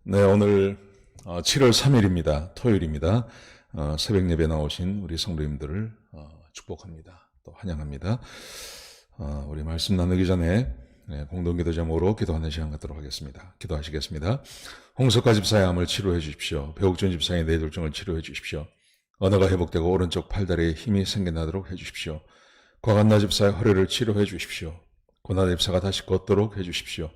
네, 오늘 7월 3일입니다. 토요일입니다. 새벽 예배 나오신 우리 성도님들을 축복합니다. 또 환영합니다. 우리 말씀 나누기 전에 공동기도 제목으로 기도하는 시간 갖도록 하겠습니다. 기도하시겠습니다. 홍석화 집사의 암을 치료해 주십시오. 배옥준 집사의 뇌졸중을 치료해 주십시오. 언어가 회복되고 오른쪽 팔다리에 힘이 생겨나도록 해주십시오. 과간나 집사의 허리를 치료해 주십시오. 고나 집사가 다시 걷도록 해주십시오.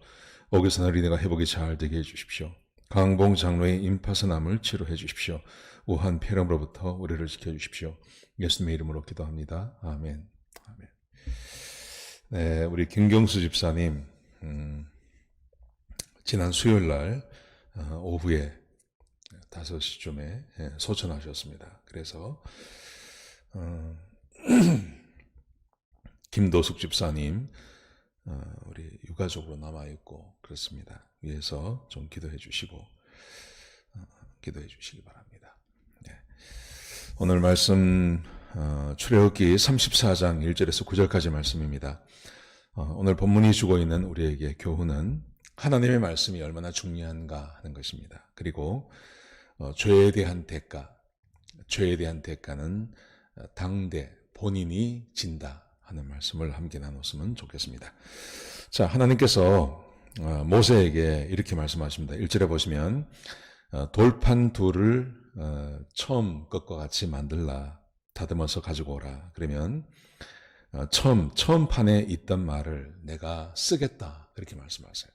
오기선 어린이가 회복이 잘 되게 해주십시오. 강봉 장로의 임파선암을 치료해 주십시오. 우한 폐렴으로부터 우리를 지켜주십시오. 예수님의 이름으로 기도합니다. 아멘. 아멘. 네, 우리 김경수 집사님 지난 수요일 날 오후에 5시쯤에 소천하셨습니다. 그래서 김도숙 집사님 우리 유가족으로 남아있고 그렇습니다. 위해서 좀 기도해 주시고 기도해 주시기 바랍니다. 네. 오늘 말씀 출애굽기 34장 1절에서 9절까지 말씀입니다. 오늘 본문이 주고 있는 우리에게 교훈은 하나님의 말씀이 얼마나 중요한가 하는 것입니다. 그리고 죄에 대한 대가는 당대 본인이 진다 하는 말씀을 함께 나눴으면 좋겠습니다. 자, 하나님께서 모세에게 이렇게 말씀하십니다. 1절에 보시면 돌판 둘을 처음 것과 같이 만들라, 다듬어서 가지고 오라. 그러면 처음 판에 있던 말을 내가 쓰겠다 그렇게 말씀하세요.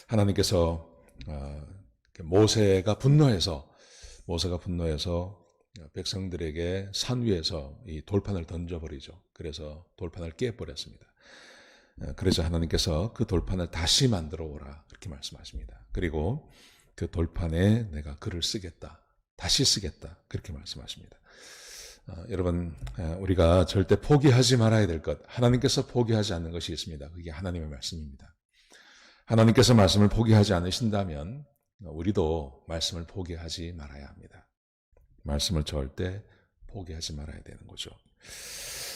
하나님께서 모세가 분노해서 백성들에게 산 위에서 이 돌판을 던져버리죠. 그래서 돌판을 깨버렸습니다. 그래서 하나님께서 그 돌판을 다시 만들어 오라 그렇게 말씀하십니다. 그리고 그 돌판에 내가 글을 쓰겠다, 다시 쓰겠다 그렇게 말씀하십니다. 여러분, 우리가 절대 포기하지 말아야 될 것, 하나님께서 포기하지 않는 것이 있습니다. 그게 하나님의 말씀입니다. 하나님께서 말씀을 포기하지 않으신다면 우리도 말씀을 포기하지 말아야 합니다. 말씀을 절대 포기하지 말아야 되는 거죠.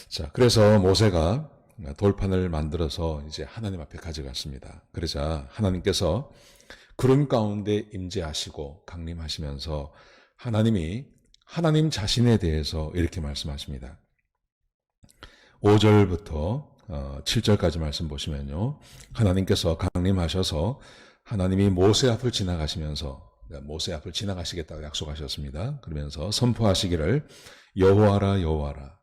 자, 그래서 모세가 돌판을 만들어서 이제 하나님 앞에 가져갔습니다. 그러자 하나님께서 구름 가운데 임재하시고 강림하시면서 하나님이 하나님 자신에 대해서 이렇게 말씀하십니다. 5절부터 7절까지 말씀 보시면요. 하나님께서 강림하셔서 하나님이 모세 앞을 지나가시면서 모세 앞을 지나가시겠다고 약속하셨습니다. 그러면서 선포하시기를 여호와라 여호와라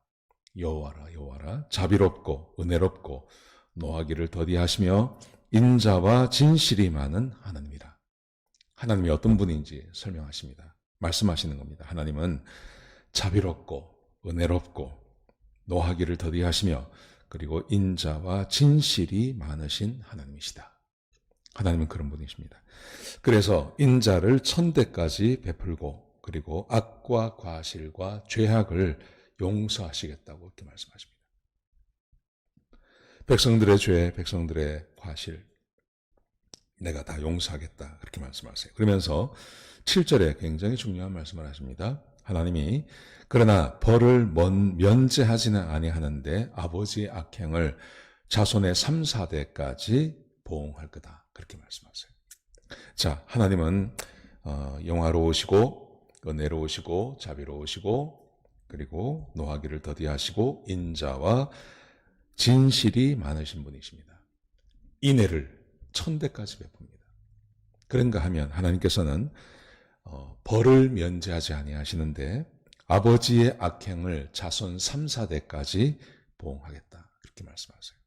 여호와라 여호와라 자비롭고 은혜롭고 노하기를 더디하시며 인자와 진실이 많은 하나님이라. 하나님이 어떤 분인지 설명하십니다. 말씀하시는 겁니다. 하나님은 자비롭고 은혜롭고 노하기를 더디하시며 그리고 인자와 진실이 많으신 하나님이시다. 하나님은 그런 분이십니다. 그래서 인자를 천대까지 베풀고 그리고 악과 과실과 죄악을 용서하시겠다고 이렇게 말씀하십니다. 백성들의 죄, 백성들의 과실 내가 다 용서하겠다 그렇게 말씀하세요. 그러면서 7절에 굉장히 중요한 말씀을 하십니다. 하나님이 그러나 벌을 면제하지는 아니하는데 아버지의 악행을 자손의 3, 4대까지 보응할 거다. 그렇게 말씀하세요. 자, 하나님은 영화로우시고 은혜로우시고 자비로우시고 그리고 노하기를 더디하시고 인자와 진실이 많으신 분이십니다. 인애를 천대까지 베풉니다. 그런가 하면 하나님께서는 벌을 면제하지 아니하시는데 아버지의 악행을 자손 3, 4대까지 보응하겠다. 그렇게 말씀하세요.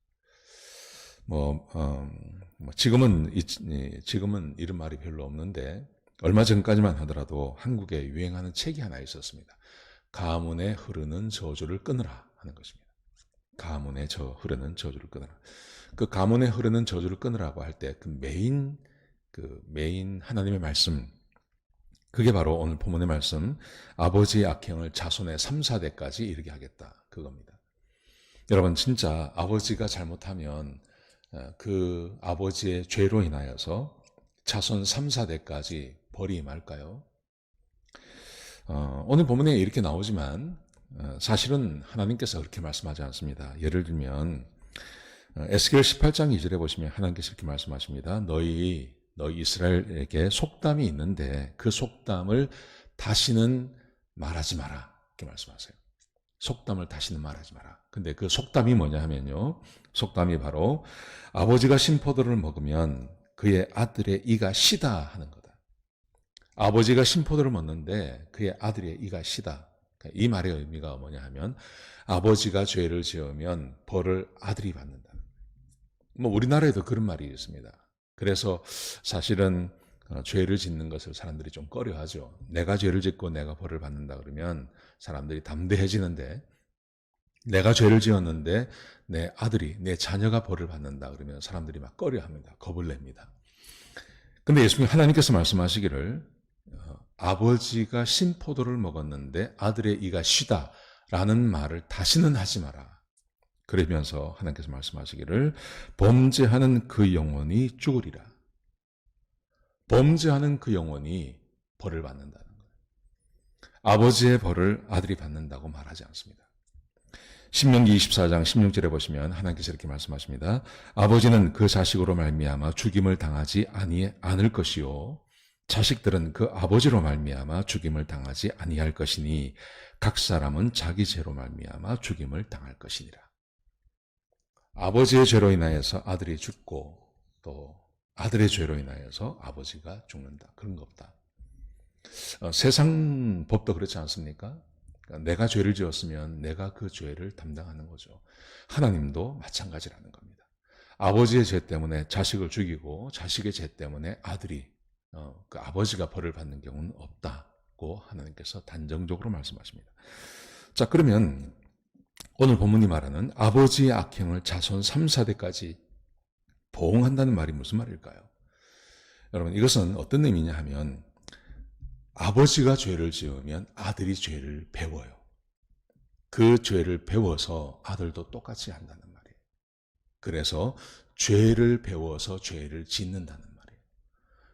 지금은 이런 말이 별로 없는데 얼마 전까지만 하더라도 한국에 유행하는 책이 하나 있었습니다. 가문에 흐르는 저주를 끊으라 하는 것입니다. 가문에 흐르는 저주를 끊으라. 그 가문에 흐르는 저주를 끊으라고 할 때 그 메인 하나님의 말씀, 그게 바로 오늘 본문의 말씀, 아버지의 악행을 자손의 3, 4대까지 이르게 하겠다 그겁니다. 여러분, 진짜 아버지가 잘못하면 그 아버지의 죄로 인하여서 자손 3, 4대까지 벌이 임할까요? 오늘 본문에 이렇게 나오지만 사실은 하나님께서 그렇게 말씀하지 않습니다. 예를 들면 에스겔 18장 2절에 보시면 하나님께서 이렇게 말씀하십니다. 너희 너 이스라엘에게 속담이 있는데 그 속담을 다시는 말하지 마라. 이렇게 말씀하세요. 속담을 다시는 말하지 마라. 근데 그 속담이 뭐냐 하면요. 속담이 바로 아버지가 신포도를 먹으면 그의 아들의 이가 시다 하는 거다. 아버지가 신포도를 먹는데 그의 아들의 이가 시다. 이 말의 의미가 뭐냐 하면 아버지가 죄를 지으면 벌을 아들이 받는다. 뭐 우리나라에도 그런 말이 있습니다. 그래서 사실은 죄를 짓는 것을 사람들이 좀 꺼려하죠. 내가 죄를 짓고 내가 벌을 받는다 그러면 사람들이 담대해지는데 내가 죄를 지었는데 내 아들이, 내 자녀가 벌을 받는다 그러면 사람들이 막 꺼려합니다. 겁을 냅니다. 근데 예수님 하나님께서 말씀하시기를 아버지가 신포도를 먹었는데 아들의 이가 시다라는 말을 다시는 하지 마라. 그러면서 하나님께서 말씀하시기를 범죄하는 그 영혼이 죽으리라. 범죄하는 그 영혼이 벌을 받는다는 거예요. 아버지의 벌을 아들이 받는다고 말하지 않습니다. 신명기 24장 16절에 보시면 하나님께서 이렇게 말씀하십니다. 아버지는 그 자식으로 말미암아 죽임을 당하지 않을 것이요 자식들은 그 아버지로 말미암아 죽임을 당하지 아니할 것이니 각 사람은 자기 죄로 말미암아 죽임을 당할 것이니라. 아버지의 죄로 인하여서 아들이 죽고 또 아들의 죄로 인하여서 아버지가 죽는다. 그런 거 없다. 세상 법도 그렇지 않습니까? 그러니까 내가 죄를 지었으면 내가 그 죄를 담당하는 거죠. 하나님도 마찬가지라는 겁니다. 아버지의 죄 때문에 자식을 죽이고 자식의 죄 때문에 아들이 그 아버지가 벌을 받는 경우는 없다고 하나님께서 단정적으로 말씀하십니다. 자, 그러면 오늘 본문이 말하는 아버지의 악행을 자손 3, 4대까지 보응한다는 말이 무슨 말일까요? 여러분, 이것은 어떤 의미냐 하면 아버지가 죄를 지으면 아들이 죄를 배워요. 그 죄를 배워서 아들도 똑같이 한다는 말이에요. 그래서 죄를 배워서 죄를 짓는다는 말이에요.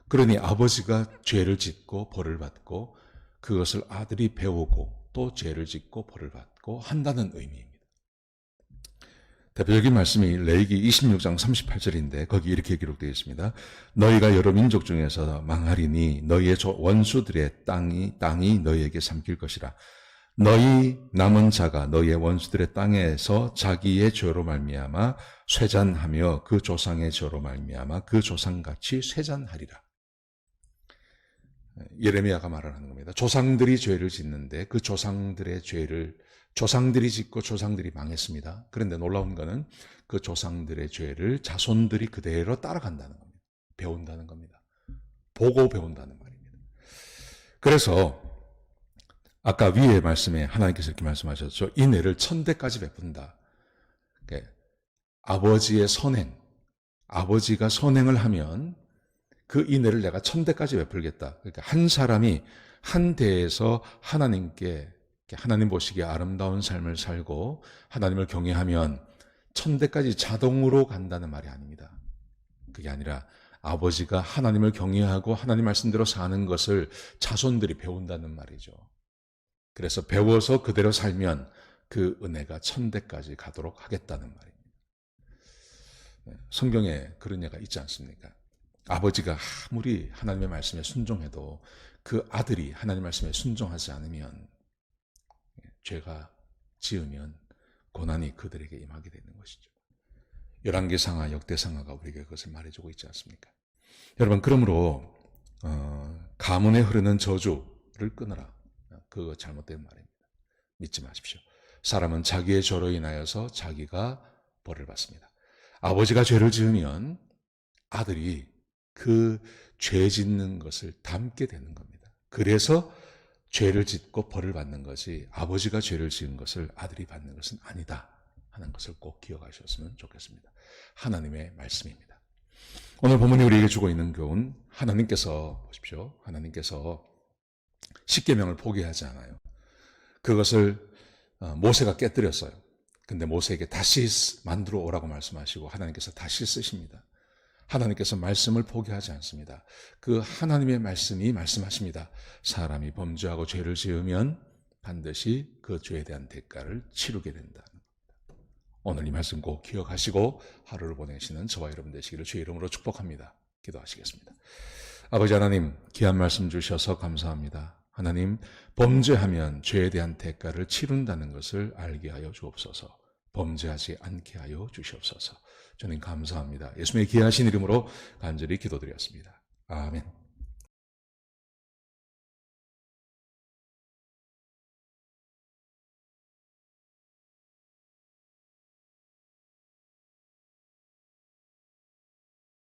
그러니 아버지가 죄를 짓고 벌을 받고 그것을 아들이 배우고 또 죄를 짓고 벌을 받고 한다는 의미입니다. 대표적인 말씀이 레위기 26장 38절인데 거기 이렇게 기록되어 있습니다. 너희가 여러 민족 중에서 망하리니 너희의 원수들의 땅이 너희에게 삼킬 것이라. 너희 남은 자가 너희의 원수들의 땅에서 자기의 죄로 말미암아 쇠잔하며 그 조상의 죄로 말미암아 그 조상같이 쇠잔하리라. 예레미야가 말하는 겁니다. 조상들이 죄를 짓는데 그 조상들의 죄를 조상들이 짓고 조상들이 망했습니다. 그런데 놀라운 거는 그 조상들의 죄를 자손들이 그대로 따라간다는 겁니다. 배운다는 겁니다. 보고 배운다는 말입니다. 그래서 아까 위에 말씀에 하나님께서 이렇게 말씀하셨죠. 이 내를 1000대까지 베푼다. 그러니까 아버지의 선행, 아버지가 선행을 하면 그 인애를 내가 1000대까지 베풀겠다. 그러니까 한 사람이 한 대에서 하나님께 하나님 보시기에 아름다운 삶을 살고 하나님을 경외하면 1000대까지 자동으로 간다는 말이 아닙니다. 그게 아니라 아버지가 하나님을 경외하고 하나님 말씀대로 사는 것을 자손들이 배운다는 말이죠. 그래서 배워서 그대로 살면 그 은혜가 1000대까지 가도록 하겠다는 말입니다. 성경에 그런 예가 있지 않습니까? 아버지가 아무리 하나님의 말씀에 순종해도 그 아들이 하나님 말씀에 순종하지 않으면 죄가 지으면 고난이 그들에게 임하게 되는 것이죠. 열왕기상하, 역대상하가 우리에게 그것을 말해주고 있지 않습니까? 여러분, 그러므로 가문에 흐르는 저주를 끊어라. 그거 잘못된 말입니다. 믿지 마십시오. 사람은 자기의 죄로 인하여서 자기가 벌을 받습니다. 아버지가 죄를 지으면 아들이 그 죄 짓는 것을 담게 되는 겁니다. 그래서 죄를 짓고 벌을 받는 것이 아버지가 죄를 지은 것을 아들이 받는 것은 아니다 하는 것을 꼭 기억하셨으면 좋겠습니다. 하나님의 말씀입니다. 오늘 본문이 우리에게 주고 있는 교훈, 하나님께서 보십시오. 하나님께서 십계명을 포기하지 않아요. 그것을 모세가 깨뜨렸어요. 근데 모세에게 다시 만들어 오라고 말씀하시고 하나님께서 다시 쓰십니다. 하나님께서 말씀을 포기하지 않습니다. 그 하나님의 말씀이 말씀하십니다. 사람이 범죄하고 죄를 지으면 반드시 그 죄에 대한 대가를 치르게 된다는 겁니다. 오늘 이 말씀 꼭 기억하시고 하루를 보내시는 저와 여러분 되시기를 주의 이름으로 축복합니다. 기도하시겠습니다. 아버지 하나님, 귀한 말씀 주셔서 감사합니다. 하나님, 범죄하면 죄에 대한 대가를 치른다는 것을 알게 하여 주옵소서. 범죄하지 않게 하여 주시옵소서. 주님 감사합니다. 예수님의 귀하신 이름으로 간절히 기도드렸습니다. 아멘.